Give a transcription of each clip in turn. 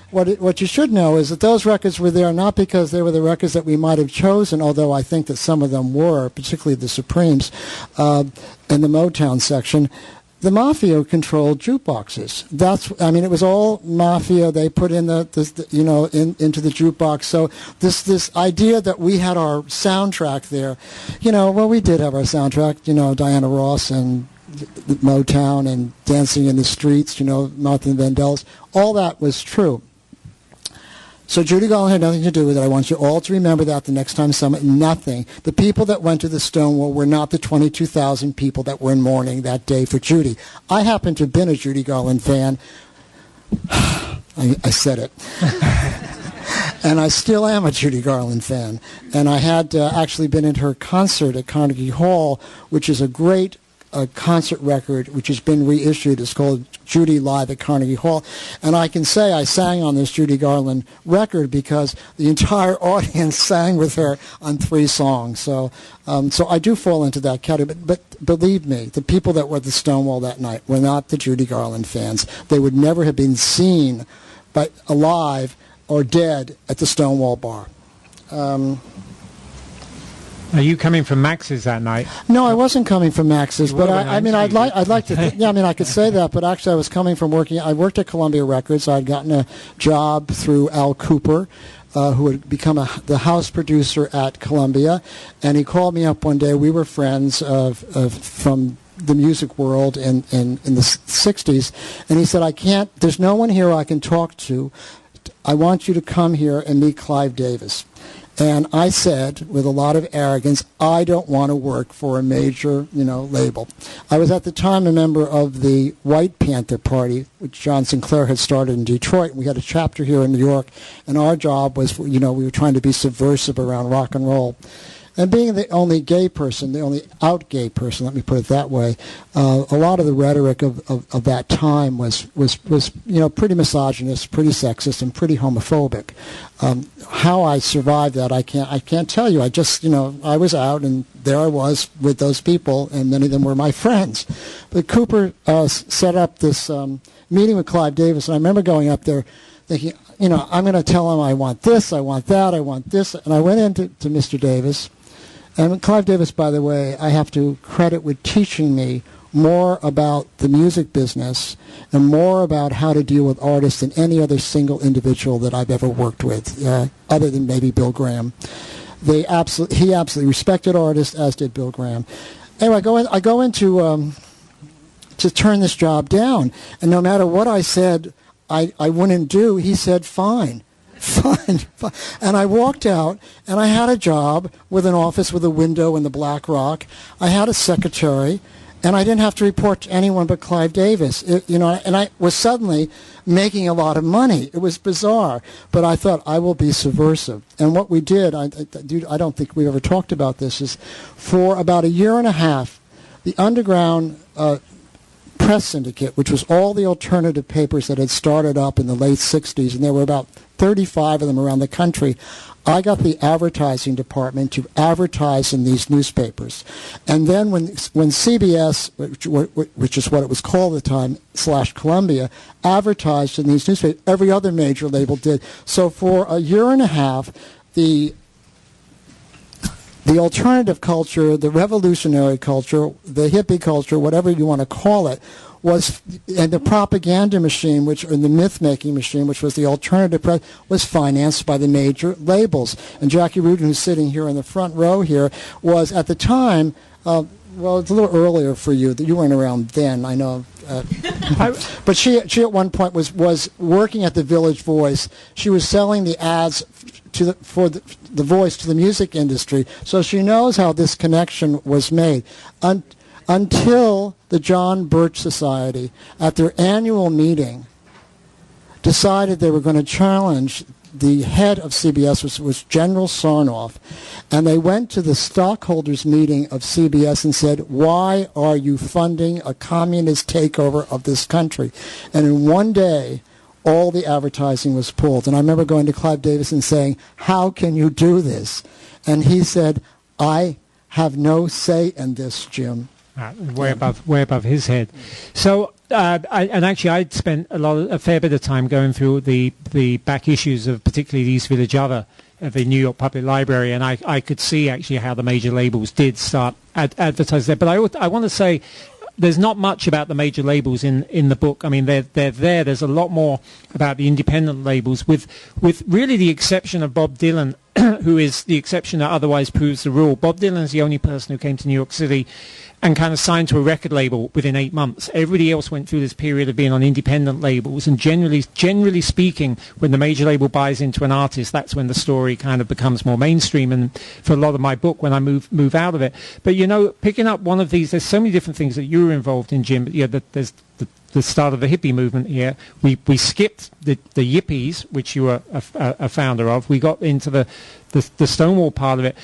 What you should know is that those records were there not because they were the records that we might have chosen, although I think that some of them were, particularly the Supremes in the Motown section. The Mafia controlled jukeboxes. It was all Mafia. They put in into the jukebox. So this idea that we had our soundtrack there, we did have our soundtrack. Diana Ross and Motown and Dancing in the Streets, Martha and Vandellas, all that was true. So Judy Garland had nothing to do with it. I want you all to remember that the next time nothing. The people that went to the Stonewall were not the 22,000 people that were in mourning that day for Judy. I happen to have been a Judy Garland fan. I said it. And I still am a Judy Garland fan. And I had actually been in her concert at Carnegie Hall, which is a great concert record which has been reissued. It's called Judy Live at Carnegie Hall, and I can say I sang on this Judy Garland record because the entire audience sang with her on 3 songs. So I do fall into that category, but believe me, the people that were at the Stonewall that night were not the Judy Garland fans. They would never have been seen alive or dead at the Stonewall bar. Are you coming from Max's that night? No, I wasn't coming from Max's, but I'd like to. I could say that, but actually, I was coming from working. I worked at Columbia Records. I'd gotten a job through Al Cooper, who had become the house producer at Columbia, and he called me up one day. We were friends from the music world in the '60s, and he said, "I can't. There's no one here I can talk to. I want you to come here and meet Clive Davis." And I said, with a lot of arrogance, I don't want to work for a major, label. I was at the time a member of the White Panther Party, which John Sinclair had started in Detroit. We had a chapter here in New York, and our job was, we were trying to be subversive around rock and roll. And being the only gay person, the only out gay person, let me put it that way, a lot of the rhetoric of that time was pretty misogynist, pretty sexist, and pretty homophobic. How I survived that, I can't tell you. I just, I was out, and there I was with those people, and many of them were my friends. But Cooper set up this meeting with Clive Davis, and I remember going up there thinking, I'm going to tell him I want this, I want that, I want this. And I went into Mr. Davis. And Clive Davis, by the way, I have to credit with teaching me more about the music business and more about how to deal with artists than any other single individual that I've ever worked with, other than maybe Bill Graham. He absolutely respected artists, as did Bill Graham. Anyway, I go into to turn this job down, and no matter what I said I wouldn't do, he said, fine. Fine. And I walked out, and I had a job with an office with a window in the Black Rock. I had a secretary, and I didn't have to report to anyone but Clive Davis. And I was suddenly making a lot of money. It was bizarre, but I thought I will be subversive. And what we did, I don't think we ever talked about this, is for about a year and a half, the underground press syndicate, which was all the alternative papers that had started up in the late 60s, and there were about 35 of them around the country, I got the advertising department to advertise in these newspapers. And then when CBS, which is what it was called at the time, / Columbia, advertised in these newspapers, every other major label did. So for a year and a half, the alternative culture, the revolutionary culture, the hippie culture, whatever you want to call it, and the propaganda machine, and the myth-making machine, which was the alternative press, was financed by the major labels. And Jackie Rudin, who's sitting here in the front row here, was at the time, well, it's a little earlier for you. You weren't around then, I know. But she at one point was working at the Village Voice. She was selling the ads for the Voice to the music industry, so she knows how this connection was made. Until the John Birch Society, at their annual meeting, decided they were going to challenge the head of CBS, which was General Sarnoff, and they went to the stockholders meeting of CBS and said, why are you funding a communist takeover of this country? And in one day, all the advertising was pulled. And I remember going to Clive Davis and saying, how can you do this? And he said, I have no say in this, Jim. way above his head. So, I'd spent a fair bit of time going through the back issues of particularly the East Village Other of the New York Public Library, and I could see actually how the major labels did start advertise there. But I want to say there's not much about the major labels in the book. I mean, they're there. There's a lot more about the independent labels, with really the exception of Bob Dylan, who is the exception that otherwise proves the rule. Bob Dylan is the only person who came to New York City and kind of signed to a record label within 8 months. Everybody else went through this period of being on independent labels, and generally speaking, when the major label buys into an artist, that's when the story kind of becomes more mainstream. And for a lot of my book, when I move out of it, but picking up one of these, there's so many different things that you were involved in, Jim. There's the start of the hippie movement here. We skipped the Yippies, which you were a founder of. We got into the Stonewall part of it.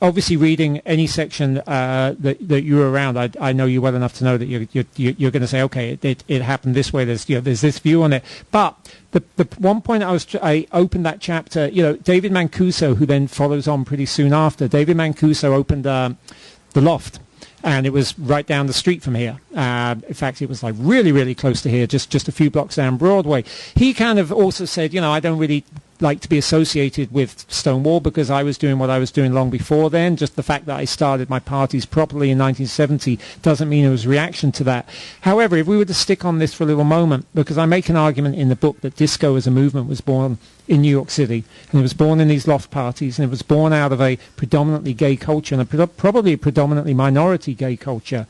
Obviously, reading any section that you were around, I know you well enough to know that you're going to say, okay, it happened this way. There's this view on it. But the one point I opened that chapter. David Mancuso, who then follows on pretty soon after. David Mancuso opened the Loft. And it was right down the street from here. In fact, it was like really, really close to here, just a few blocks down Broadway. He kind of also said, I don't really like to be associated with Stonewall because I was doing what I was doing long before then. Just the fact that I started my parties properly in 1970 doesn't mean it was a reaction to that. However, if we were to stick on this for a little moment, because I make an argument in the book that disco as a movement was born in New York City, and it was born in these loft parties, and it was born out of a predominantly gay culture, and probably a predominantly minority gay culture.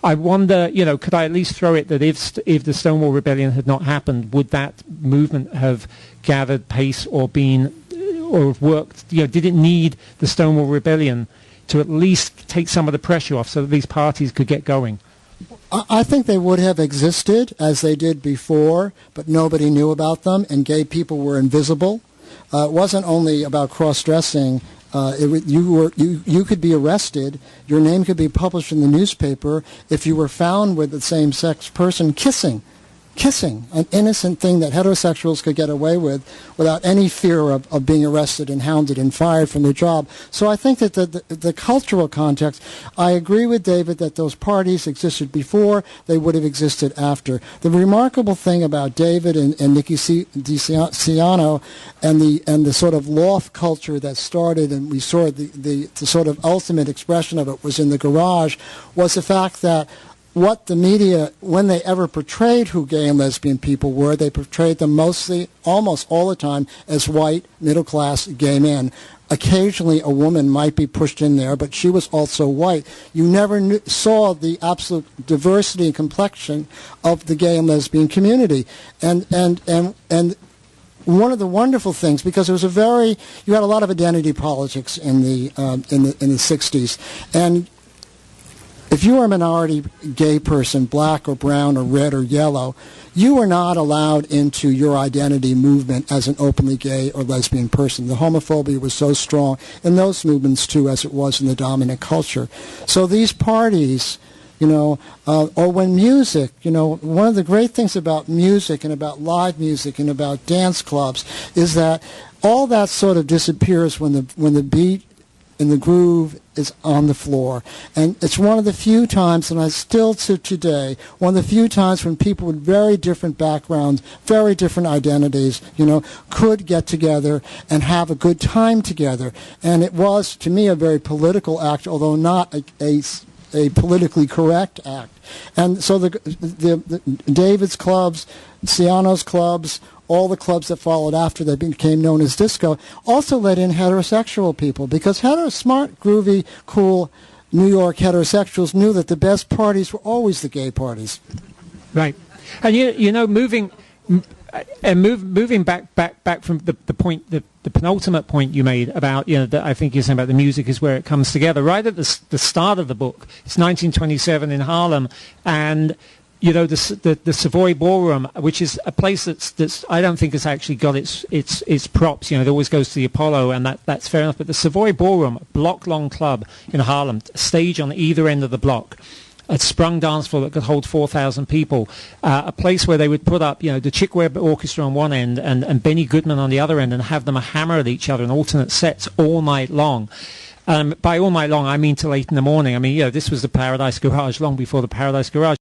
I wonder, could I at least throw it that if the Stonewall Rebellion had not happened, would that movement have gathered pace or worked? Did it need the Stonewall Rebellion to at least take some of the pressure off so that these parties could get going? I think they would have existed as they did before, but nobody knew about them, and gay people were invisible. It wasn't only about cross-dressing. You could be arrested. Your name could be published in the newspaper if you were found with the same-sex person kissing, an innocent thing that heterosexuals could get away with without any fear of being arrested and hounded and fired from their job. So I think that the cultural context, I agree with David that those parties existed before, they would have existed after. The remarkable thing about David and Nicky DiCiano and the sort of loft culture that started, and we saw the sort of ultimate expression of it was in the garage, was the fact that what the media, when they ever portrayed who gay and lesbian people were, they portrayed them mostly, almost all the time, as white, middle-class gay men. Occasionally a woman might be pushed in there, but she was also white. You never saw the absolute diversity and complexion of the gay and lesbian community. And one of the wonderful things, because it was you had a lot of identity politics in the 60s, and if you were a minority gay person, black or brown or red or yellow, you were not allowed into your identity movement as an openly gay or lesbian person. The homophobia was so strong in those movements, too, as it was in the dominant culture. So these parties, or when music, one of the great things about music and about live music and about dance clubs is that all that sort of disappears when the beat and the groove is on the floor. And it's one of the few times, and I still to today, one of the few times when people with very different backgrounds, very different identities, could get together and have a good time together. And it was, to me, a very political act, although not a politically correct act. And so the David's clubs, Ciano's clubs, all the clubs that followed after they became known as disco, also let in heterosexual people, because smart, groovy, cool New York heterosexuals knew that the best parties were always the gay parties. Right. And moving back from the point, the penultimate point you made about, I think you're saying about the music is where it comes together. Right at the start of the book, it's 1927 in Harlem, and the Savoy Ballroom, which is a place that's I don't think has actually got its props. It always goes to the Apollo, and that's fair enough. But the Savoy Ballroom, block-long club in Harlem, a stage on either end of the block, a sprung dance floor that could hold 4,000 people, a place where they would put up, the Chick Webb Orchestra on one end and Benny Goodman on the other end, and have them hammer at each other in alternate sets all night long. By all night long, I mean till 8 in the morning. I mean, this was the Paradise Garage long before the Paradise Garage.